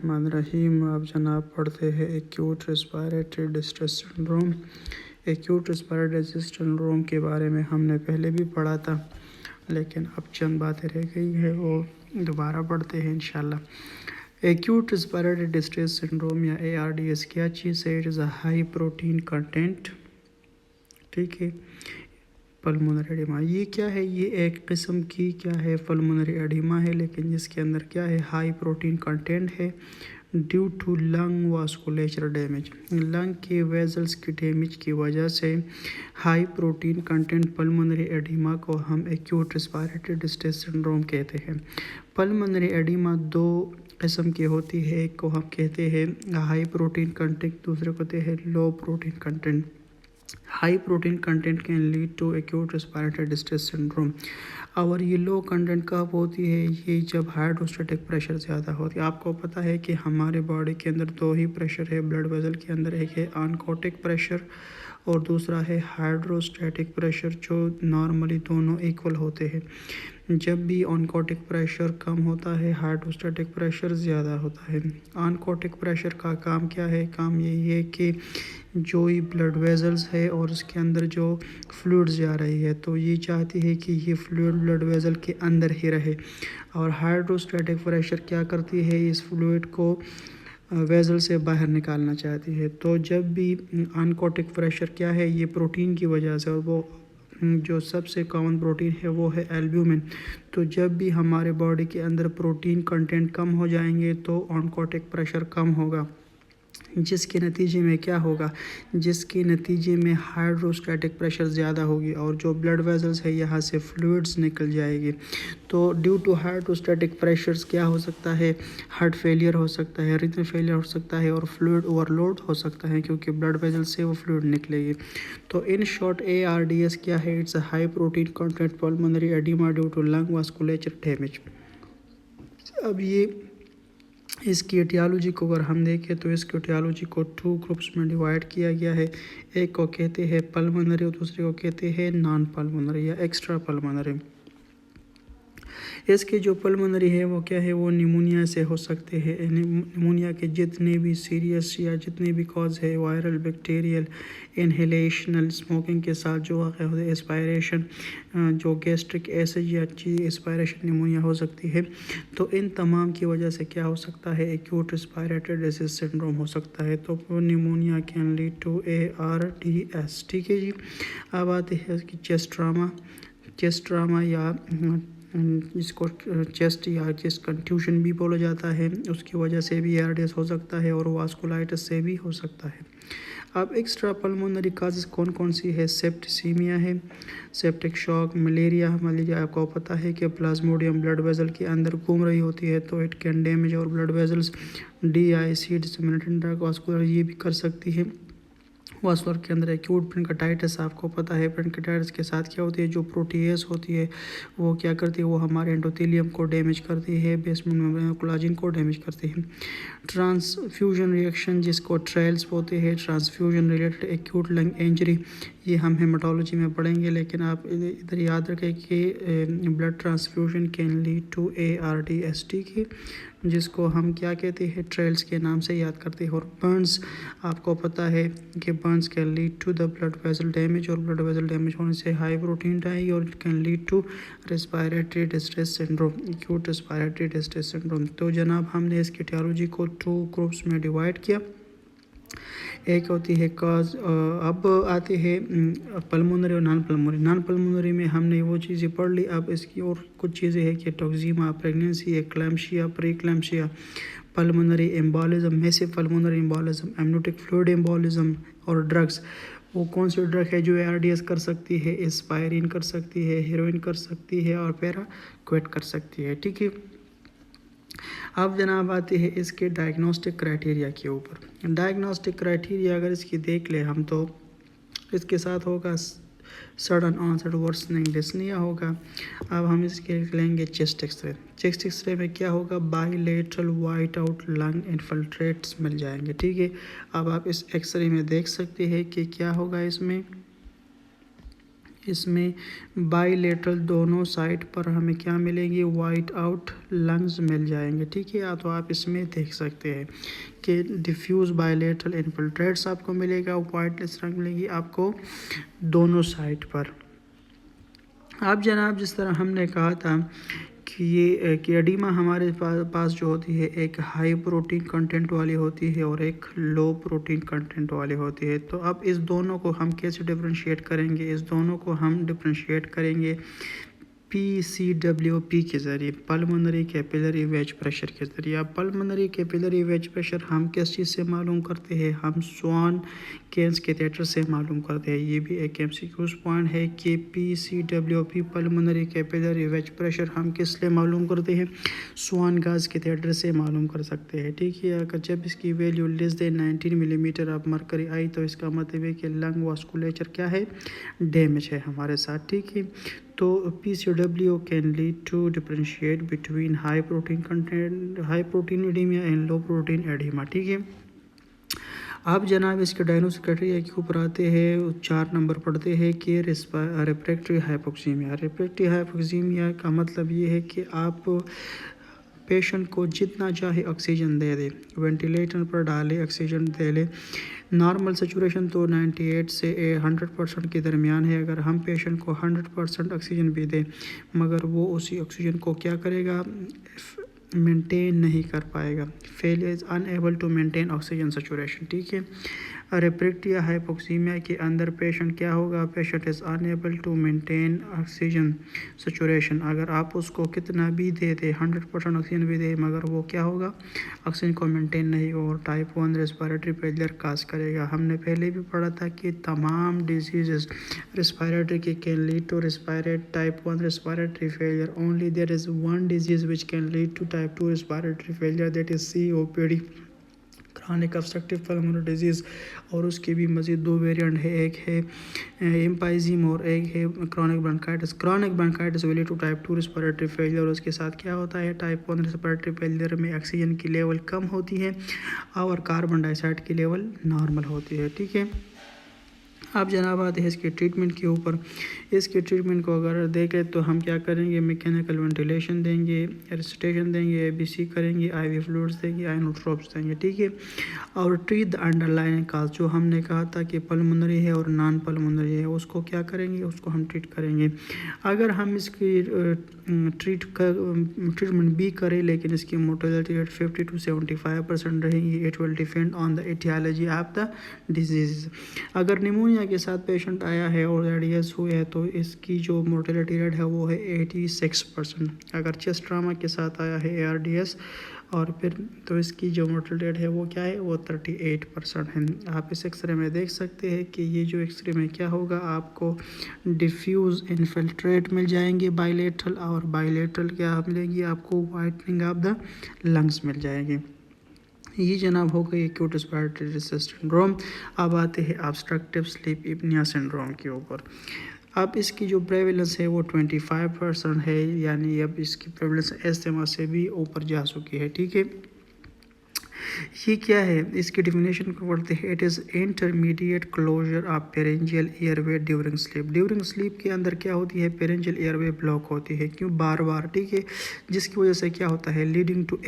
रहीम। अब जनाब पढ़ते हैं acute respiratory distress syndrome. Acute respiratory distress syndrome के बारे में हमने पहले भी पढ़ा था, लेकिन अब चंद बातें रह गई है वो दोबारा पढ़ते हैं इंशाल्लाह। एक्यूट रेस्पिरेटरी डिस्ट्रेस सिंड्रोम या ARDS क्या चीज़ है? It is a high protein content, ठीक है। पल्मोनरी एडिमा ये क्या है? ये एक किस्म की क्या है, पल्मोनरी एडिमा है, लेकिन जिसके अंदर क्या है, हाई प्रोटीन कंटेंट है। Due to lung vasculature damage, lung के वेजल्स की डैमेज की वजह से high protein content pulmonary oedema को हम एक्यूट रेस्पिरेटरी डिस्ट्रेस सिंड्रोम कहते हैं। पल्मोनरी एडिमा दो किस्म की होती है, एक को हम कहते हैं हाई प्रोटीन कंटेंट, दूसरे को कहते हैं low protein content. High protein content can lead to acute respiratory distress syndrome. और ये लो कंटेंट कब होती है? ये जब हाइड्रोस्टैटिक प्रेशर ज़्यादा होती है। आपको पता है कि हमारे बॉडी के अंदर दो ही प्रेशर है ब्लड वेसल के अंदर, एक है ऑनकोटिक प्रेशर और दूसरा है हाइड्रोस्टैटिक प्रेशर, जो नॉर्मली दोनों इक्वल होते हैं। जब भी ऑनकोटिक प्रेशर कम होता है, हाइड्रोस्टैटिक प्रेशर ज़्यादा होता है। ऑनकोटिक प्रेशर का काम क्या है? काम यही है कि जो ये ब्लड वेजल्स है और उसके अंदर जो फ्लूइड्स जा रही है, तो ये चाहती है कि ये फ्लूइड ब्लड वेजल के अंदर ही रहे। और हाइड्रोस्टैटिक प्रेशर क्या करती है? इस फ्लूइड को वेजल से बाहर निकालना चाहती है। तो जब भी ऑनकोटिक प्रेशर क्या है, ये प्रोटीन की वजह से, और वो जो सबसे कॉमन प्रोटीन है वो है एल्ब्यूमिन। तो जब भी हमारे बॉडी के अंदर प्रोटीन कंटेंट कम हो जाएंगे तो ऑनकोटिक प्रेशर कम होगा, जिसके नतीजे में क्या होगा? जिसके नतीजे में हाइड्रोस्टैटिक प्रेशर ज़्यादा होगी और जो ब्लड वेजल्स है यहाँ से फ्लूइड्स निकल जाएगी। तो ड्यू टू हाइड्रोस्टैटिक प्रेशर्स क्या हो सकता है? हार्ट फेलियर हो सकता है, रिदम फेलियर हो सकता है और फ्लूइड ओवरलोड हो सकता है, क्योंकि ब्लड वेजल से वो फ्लूइड निकलेगी। तो इन शॉर्ट ARDS क्या है? It's a high protein content pulmonary oedema due to lung vasculature damage. अब ये इसकी एटियोलॉजी को अगर हम देखें तो इसकी एटियोलॉजी को 2 ग्रुप्स में डिवाइड किया गया है। एक को कहते हैं पल्मोनरी और दूसरे को कहते हैं नॉन पल्मोनरी या एक्स्ट्रा पल्मोनरी। इसके जो पल्मोनरी है वो क्या है? वो निमोनिया से हो सकते हैं। निमोनिया के जितने भी सीरियस या जितने भी कॉज है, वायरल, बैक्टीरियल, इनहेलेशनल, स्मोकिंग के साथ जो वाक़ होता है, एस्पायरेशन, जो गैस्ट्रिक एसिड या अच्छी एस्पायरेशन निमोनिया हो सकती है। तो इन तमाम की वजह से क्या हो सकता है? एक्यूट रेस्पिरेटरी डिसीज सिंड्रोम हो सकता है। तो pneumonia can lead to ARDS, ठीक है जी। अब आते हैं इसकी चेस्ट ट्रामा या जिसको चेस्ट या चेस्ट कंफ्यूजन भी बोला जाता है, उसकी वजह से भी ARDS हो सकता है और वास्कुलाइटिस से भी हो सकता है। अब एक्स्ट्रा पल्मोनरी काजेस कौन कौन सी है? सेप्टिसीमिया है, सेप्टिक शॉक, मलेरिया आपको पता है कि प्लाज्मोडियम ब्लड वेसल के अंदर घूम रही होती है, तो इट कैन डैमेज और blood vessels. DIC disseminated vascular ये भी कर सकती है। वास्कुलर के अंदर एक्यूट ब्रोंकाइटिस, आपको पता है ब्रोंकाइटिस के साथ क्या होती है? जो प्रोटीएस होती है वो क्या करती है? वो हमारे एंडोथेलियम को डैमेज करती है, बेसमेंट मेम्ब्रेन कोलाजिन को डैमेज करती है। ट्रांसफ्यूजन रिएक्शन जिसको ट्रायल्स होते हैं, transfusion related acute lung injury, ये हम हेमाटोलॉजी में पढ़ेंगे, लेकिन आप इधर याद रखें कि blood transfusion can lead to ARDS, ठीक है, जिसको हम क्या कहते हैं? ट्रेल्स के नाम से याद करते हैं। और बर्न्स, आपको पता है कि burns can lead to the blood vessel damage, और ब्लड वेसल डैमेज होने से हाई प्रोटीन डाई और it can lead to respiratory distress syndrome, acute respiratory distress syndrome. तो जनाब हमने इसकी एटियोलॉजी को 2 ग्रुप्स में डिवाइड किया। एक होती है कॉज। अब आते हैं पल्मोनरी और नॉन पल्मोनरी में हमने वो चीज़ें पढ़ ली। अब इसकी और कुछ चीज़ें हैं कि toxaemia, pregnancy, eclampsia, preeclampsia, pulmonary embolism, massive pulmonary embolism, amniotic fluid embolism. और ड्रग्स, वो कौन सी ड्रग है जो ARDS कर सकती है? एस्पायरिन कर सकती है, हेरोइन कर सकती है और पैराक्वेट कर सकती है, ठीक है। अब जनाब आते हैं इसके डायग्नोस्टिक क्राइटेरिया के ऊपर। डायग्नोस्टिक क्राइटेरिया अगर इसकी देख ले हम, तो इसके साथ होगा सडन ऑनसेट वर्सनिंग डिस्निया होगा। अब हम इसके लेंगे चेस्ट एक्सरे। चेस्ट एक्सरे में क्या होगा? Bilateral white out lung infiltrates मिल जाएंगे, ठीक है। अब आप इस एक्सरे में देख सकते हैं कि क्या होगा इसमें, इसमें बाईलेटरल दोनों साइड पर हमें क्या मिलेंगे, वाइट आउट लंग्स मिल जाएंगे, ठीक है। तो आप इसमें देख सकते हैं कि डिफ्यूज़ बाईलेटरल इन्फिल्ट्रेट्स आपको मिलेगा, वाइटनेस रंग मिलेगी आपको दोनों साइड पर। अब जनाब जिस तरह हमने कहा था कि ये कि एडिमा हमारे पास जो होती है एक हाई प्रोटीन कंटेंट वाली होती है और एक लो प्रोटीन कंटेंट वाली होती है। तो अब इस दोनों को हम कैसे डिफरेंशिएट करेंगे, इस दोनों को हम डिफरेंशिएट करेंगे PCWP के ज़रिए, पल्मोनरी कैपिलरी वेज प्रेशर के ज़रिए। अब पल्मोनरी कैपिलरी वेज प्रेशर हम किस चीज़ से मालूम करते हैं, हम स्वान केन्स कैथेटर से मालूम करते हैं। ये भी एक MCQ पॉइंट है कि PCWP pulmonary capillary wedge pressure हम किस लिए मालूम करते हैं, स्वान गाज कैथेटर से मालूम कर सकते हैं, ठीक है। अगर जब इसकी value less than 19 millimetre of mercury आई तो इसका मतलब है कि लंग वास्कुलेचर क्या है, डैमेज है हमारे साथ, ठीक है। तो PCW can lead to differentiate between high protein oedema and low protein oedema, ठीक है। अब जनाब इसके डायग्नोसिस क्राइटेरिया के ऊपर आते हैं, 4 नंबर पढ़ते हैं कि रेफ्रैक्टरी हाइपोक्सीमिया। रेफ्रैक्टरी हाइपोक्सीमिया का मतलब ये है कि आप पेशेंट को जितना चाहे ऑक्सीजन दे दे, वेंटिलेटर पर डाले ऑक्सीजन दे ले, नॉर्मल सेचुरेशन तो 98 से 100% के दरमियान है। अगर हम पेशेंट को 100% ऑक्सीजन भी दें मगर वो उसी ऑक्सीजन को क्या करेगा, मेंटेन नहीं कर पाएगा, fail is unable to maintain oxygen saturation, ठीक है। रेफ्रैक्टरी हाइपोक्सीमिया के अंदर पेशेंट क्या होगा, patient is unable to maintain oxygen saturation. अगर आप उसको कितना भी दे दे, 100% ऑक्सीजन भी दे मगर वो क्या होगा, ऑक्सीजन को मेंटेन नहीं और टाइप 1 रेस्पिरेटरी फेलियर काज करेगा। हमने पहले भी पढ़ा था कि तमाम डिजीज़ रेस्पिरेटरी के can lead to type 1 respiratory failure, only there is one disease which can lead to type 2 respiratory failure, that is COPD, chronic obstructive pulmonary disease. और उसके भी मज़ीद 2 वेरिएंट है, एक है एम्पाइजिम और एक है chronic bronchitis. Chronic bronchitis will lead to type 2 respiratory failure. उसके साथ क्या होता है, टाइप 1 रेस्पिरेटरी फेलियर में ऑक्सीजन की लेवल कम होती है और कार्बन डाइऑक्साइड की लेवल नॉर्मल होती है, ठीक है। अब जनाब आते हैं इसके ट्रीटमेंट के ऊपर। इसके ट्रीटमेंट को अगर देखें तो हम क्या करेंगे, मैकेनिकल वेंटिलेशन देंगे, रेसिटेशन देंगे, ABC करेंगे, IV फ्लूइड्स देंगे, आइनोट्रोप्स देंगे, ठीक है। और ट्रीट द अंडरलाइनिंग काज, जो हमने कहा था कि पल्मोनरी है और नॉन पल्मोनरी है, उसको क्या करेंगे, उसको हम ट्रीट करेंगे। अगर हम इसकी ट्रीटमेंट भी करें लेकिन इसकी मोर्टेलिटी रेट 50 to 75% रहेगी, it will depend on the aetiology of the disease. अगर निमोनिया के साथ पेशेंट आया है और ARDS हुए है तो इसकी जो मोर्टेलिटी रेट है वो है 86%। अगर चेस्ट ट्रामा के साथ आया है ARDS और फिर तो इसकी जो मोर्टेलिटी रेट है वो क्या है, वो 38% है। आप इस एक्सरे में देख सकते हैं कि ये जो एक्सरे में क्या होगा, आपको डिफ्यूज़ इन्फिल्ट्रेट मिल जाएंगे बाईलेटरल, और बाईलेटरल क्या मिलेगी आपको, वाइटनिंग ऑफ द लंग्स मिल जाएंगे। ये जनाब हो गई एक्यूट रेस्पिरेटरी डिस्ट्रेस सिंड्रोम। अब आते हैं ऑब्स्ट्रक्टिव स्लीप एपनिया सिंड्रोम के ऊपर। अब इसकी जो प्रेवलेंस है वो 25% है, यानी अब इसकी प्रेवलेंस एस्थमा से भी ऊपर जा चुकी है, ठीक है। ये क्या है, इसकी डेफिनेशन को पढ़ते हैं, it is intermediate closure of pharyngeal airway during sleep. During sleep के अंदर क्या होती है, पेरेंजियल एयरवे ब्लॉक होती है, क्यों, बार बार, ठीक है, जिसकी वजह से क्या होता है, लीडिंग टू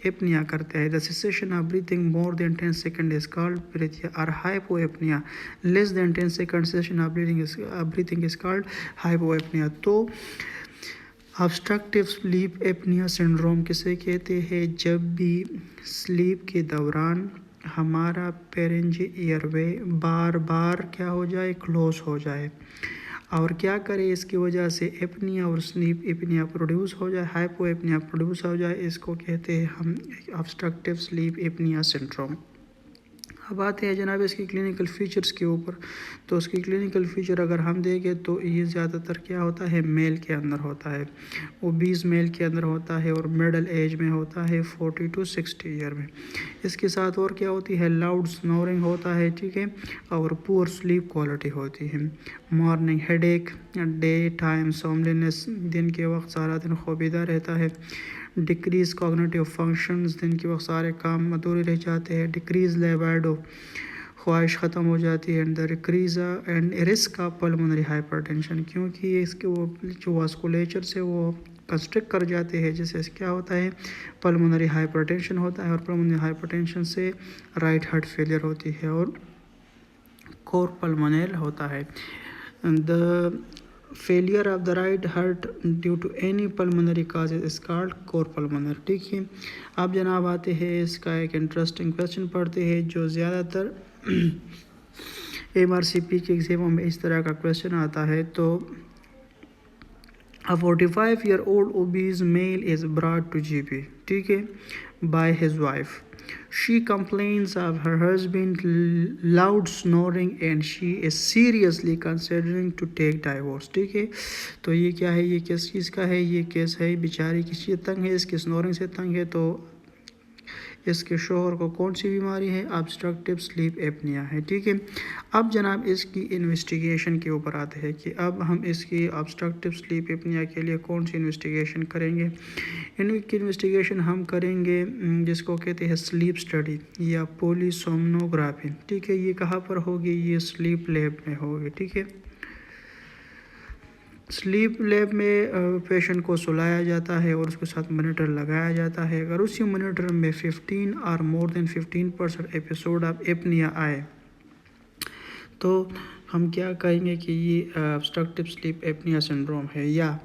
एपनिया करता है। The cessation of breathing more than 10 second is called ब्रीथिया और hypopnoea, less than 10 second cessation of breathing is called hypopnoea. तो ऑब्स्ट्रक्टिव स्लीप एपनिया सिंड्रोम किसे कहते हैं, जब भी स्लीप के दौरान हमारा पेरेंजियल एयरवे बार बार क्या हो जाए, क्लोज हो जाए और क्या करे, इसकी वजह से एपनिया और स्लीप एपनिया प्रोड्यूस हो जाए, हाइपो एपनिया प्रोड्यूस हो जाए, इसको कहते हैं हम ऑब्स्ट्रक्टिव स्लीप एपनिया सिंड्रोम। अब आते हैं जनाब इसकी क्लिनिकल फीचर्स के ऊपर। तो उसकी क्लिनिकल फीचर अगर हम देखें तो ये ज़्यादातर क्या होता है, मेल के अंदर होता है, वो 20 मेल के अंदर होता है और मिडल एज में होता है 40 to 60 ईयर में। इसके साथ और क्या होती है, लाउड स्नोरिंग होता है, ठीक है, और पुअर स्लीप क्वालिटी होती है, मॉर्निंग हेडेक, डे टाइम सोमलीनेस, दिन के वक्त सारा दिन खोबीदा रहता है, डिक्रीज़ कॉग्निटिव फंक्शंस, दिन के वक्त सारे काम अधूरे रह जाते हैं, डिक्रीज़ लिबिडो, ख्वाहिश ख़त्म हो जाती है, and the decrease and risk of pulmonary hypertension, क्योंकि इसके वो जो वास्कुलेचर से वो कंस्ट्रिक्ट कर जाते हैं, जिससे क्या होता है पल्मोनरी हाइपरटेंशन होता है, और पल्मोनरी हाइपरटेंशन से राइट हार्ट फेलियर होती है और कोर पल्मोनल होता है। The failure of the right heart due to any pulmonary cause is called cor pulmonale. ठीक है, अब जनाब आते हैं इसका एक इंटरेस्टिंग क्वेश्चन पढ़ते हैं जो ज़्यादातर MRCP के एग्जामों में इस तरह का क्वेश्चन आता है। तो A 45-year-old obese male is brought to GP, ठीक है, by his wife. She complains of her husband loud snoring and she is seriously considering to take divorce. ठीक है, तो ये क्या है, ये किस चीज़ का है, ये केस है बेचारी किस चीज़ तंग है, इसकी स्नोरिंग से तंग है। तो इसके शोहर को कौन सी बीमारी है, ऑब्स्ट्रक्टिव स्लीप एपनिया है। ठीक है, अब जनाब इसकी इन्वेस्टिगेशन के ऊपर आते हैं कि अब हम इसकी ऑब्स्ट्रक्टिव स्लीप एपनिया के लिए कौन सी इन्वेस्टिगेशन करेंगे। इनकी इन्वेस्टिगेशन हम करेंगे जिसको कहते हैं स्लीप स्टडी या पोलीसोमनोग्राफी। ठीक है, ये कहाँ पर होगी, ये स्लीप लैब में होगी। ठीक है, स्लीप लैब में पेशेंट को सुलाया जाता है और उसके साथ मॉनिटर लगाया जाता है। अगर उसी मॉनिटर में 15 और more than 15% episode of apnoea आए तो हम क्या कहेंगे कि ये ऑब्स्ट्रक्टिव स्लीप एपनिया सिंड्रोम है। या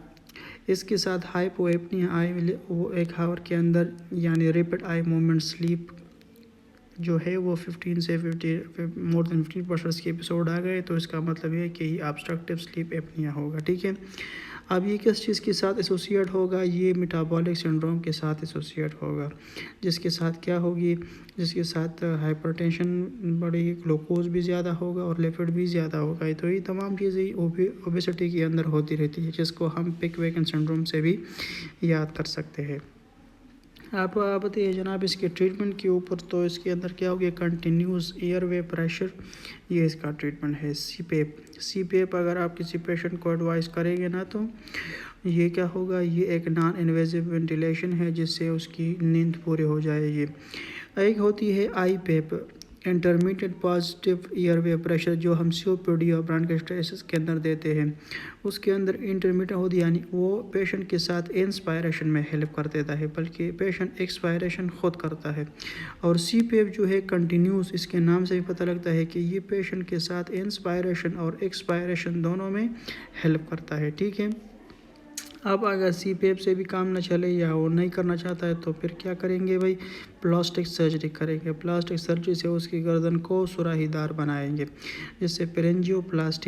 इसके साथ हाइपोएपनिया आए वो 1 आवर के अंदर यानी रैपिड आई मूवमेंट स्लीप जो है वो 15 से 50 मोर देन 15% के एपिसोड आ गए तो इसका मतलब है कि ये ऑब्स्ट्रक्टिव स्लीप एपनिया होगा। ठीक है, अब ये किस चीज़ के साथ एसोसिएट होगा, ये मेटाबॉलिक सिंड्रोम के साथ एसोसिएट होगा, जिसके साथ क्या होगी, जिसके साथ हाइपरटेंशन बड़ी, ग्लूकोज भी ज़्यादा होगा और लिपिड भी ज़्यादा होगा। तो ये तमाम चीज़ें ओबेसिटी के अंदर होती रहती है, जिसको हम पिकविक सिंड्रोम से भी याद कर सकते हैं। आप बताइए जनाब इसके ट्रीटमेंट के ऊपर, तो इसके अंदर क्या हो गया, कंटिन्यूस एयरवे प्रेशर, ये इसका ट्रीटमेंट है। सीपेप अगर आप किसी पेशेंट को एडवाइस करेंगे ना तो ये क्या होगा, ये एक नॉन इन्वेजिव वेंटिलेशन है जिससे उसकी नींद पूरी हो जाएगी। एक होती है IPAP, intermediate positive airway pressure, जो हम COPD और ब्रोंकाइटिस के अंदर देते हैं। उसके अंदर इंटरमीडिएट होती यानी वो पेशेंट के साथ इंस्पायरेशन में हेल्प कर देता है, बल्कि पेशेंट एक्सपायरेशन खुद करता है। और CPAP जो है कंटिन्यूस, इसके नाम से भी पता लगता है कि ये पेशेंट के साथ इंस्पायरेशन और एक्सपायरेशन दोनों में हेल्प करता है। ठीक है, अब अगर CPAP से भी काम न चले या वो नहीं करना चाहता है तो फिर क्या करेंगे भाई, प्लास्टिक सर्जरी करेंगे। प्लास्टिक सर्जरी से उसकी गर्दन को सुराहीदार बनाएंगे, जिससे पेरेंजियोप्लास्टी